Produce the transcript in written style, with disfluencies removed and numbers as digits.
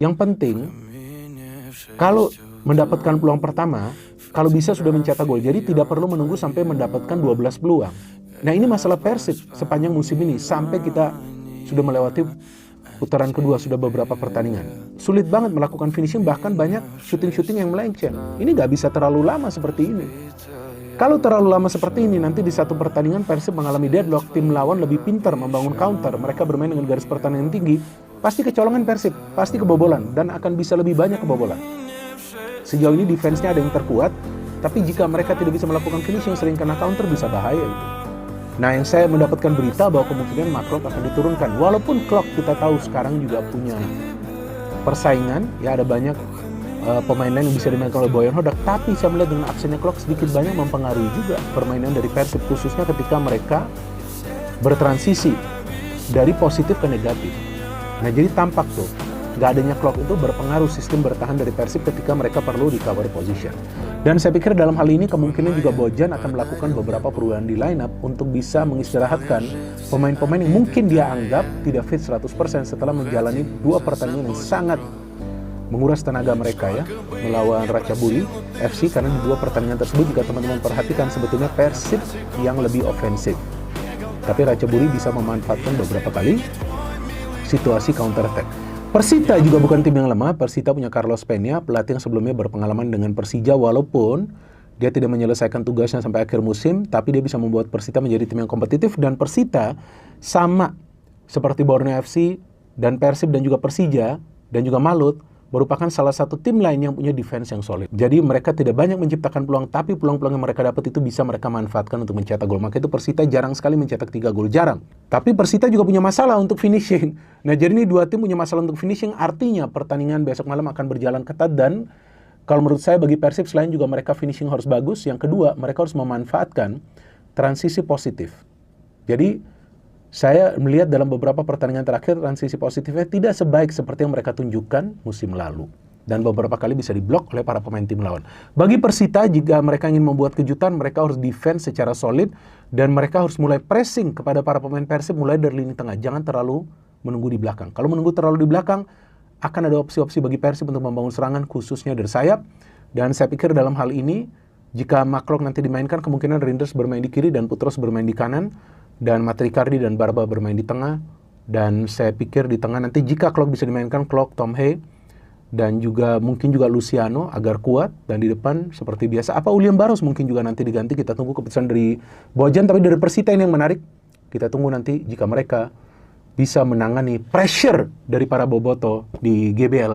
Yang penting, kalau mendapatkan peluang pertama, kalau bisa sudah mencetak gol. Jadi tidak perlu menunggu sampai mendapatkan 12 peluang. Nah, ini masalah Persib sepanjang musim ini. Sampai kita sudah melewati putaran kedua, sudah beberapa pertandingan. Sulit banget melakukan finishing, bahkan banyak syuting-syuting yang melenceng. Ini nggak bisa terlalu lama seperti ini. Kalau terlalu lama seperti ini, nanti di satu pertandingan Persib mengalami deadlock, tim lawan lebih pintar membangun counter, mereka bermain dengan garis pertahanan yang tinggi, pasti kecolongan Persib, pasti kebobolan, dan akan bisa lebih banyak kebobolan. Sejauh ini defense-nya ada yang terkuat, tapi jika mereka tidak bisa melakukan finishing sering kena counter, bisa bahaya itu. Nah, yang saya mendapatkan berita bahwa kemungkinan Mark akan diturunkan. Walaupun Klok kita tahu sekarang juga punya persaingan, ya ada banyak pemain lain yang bisa dimainkan oleh Boyan Hodak, tapi saya melihat dengan absennya Klok sedikit banyak mempengaruhi juga permainan dari Persib, khususnya ketika mereka bertransisi dari positif ke negatif. Nah, jadi tampak tuh, nggak adanya Klok itu berpengaruh sistem bertahan dari Persib ketika mereka perlu di cover position. Dan saya pikir dalam hal ini kemungkinan juga Bojan akan melakukan beberapa perubahan di lineup untuk bisa mengistirahatkan pemain-pemain yang mungkin dia anggap tidak fit 100% setelah menjalani 2 pertandingan yang sangat menguras tenaga mereka ya, melawan Ratchaburi FC, karena di 2 pertandingan tersebut jika teman-teman perhatikan sebetulnya Persib yang lebih ofensif. Tapi Ratchaburi bisa memanfaatkan beberapa kali situasi counter attack. Persita juga bukan tim yang lemah. Persita punya Carlos Peña, pelatih yang sebelumnya berpengalaman dengan Persija, walaupun dia tidak menyelesaikan tugasnya sampai akhir musim, tapi dia bisa membuat Persita menjadi tim yang kompetitif. Dan Persita sama seperti Borneo FC dan Persib dan juga Persija dan juga Malut, merupakan salah satu tim lain yang punya defense yang solid. Jadi mereka tidak banyak menciptakan peluang, tapi peluang-peluang yang mereka dapat itu bisa mereka manfaatkan untuk mencetak gol. Maka itu Persita jarang sekali mencetak 3 gol, jarang. Tapi Persita juga punya masalah untuk finishing. Nah, jadi ini 2 tim punya masalah untuk finishing, artinya pertandingan besok malam akan berjalan ketat. Dan kalau menurut saya bagi Persib, selain juga mereka finishing harus bagus, yang kedua mereka harus memanfaatkan transisi positif. Jadi saya melihat dalam beberapa pertandingan terakhir transisi positifnya tidak sebaik seperti yang mereka tunjukkan musim lalu. Dan beberapa kali bisa diblok oleh para pemain tim lawan. Bagi Persita, jika mereka ingin membuat kejutan, mereka harus defense secara solid. Dan mereka harus mulai pressing kepada para pemain Persib mulai dari lini tengah. Jangan terlalu menunggu di belakang. Kalau menunggu terlalu di belakang, akan ada opsi-opsi bagi Persib untuk membangun serangan, khususnya dari sayap. Dan saya pikir dalam hal ini, jika Maklok nanti dimainkan, kemungkinan Rinders bermain di kiri dan Putros bermain di kanan. Dan Matrikardi dan Barba bermain di tengah. Dan saya pikir di tengah nanti jika Klok bisa dimainkan, Klok, Tom Hey, dan juga mungkin juga Luciano agar kuat. Dan di depan seperti biasa, apa William Barros mungkin juga nanti diganti. Kita tunggu keputusan dari Bojan. Tapi dari Persita ini yang menarik, kita tunggu nanti jika mereka bisa menangani pressure dari para boboto di GBL.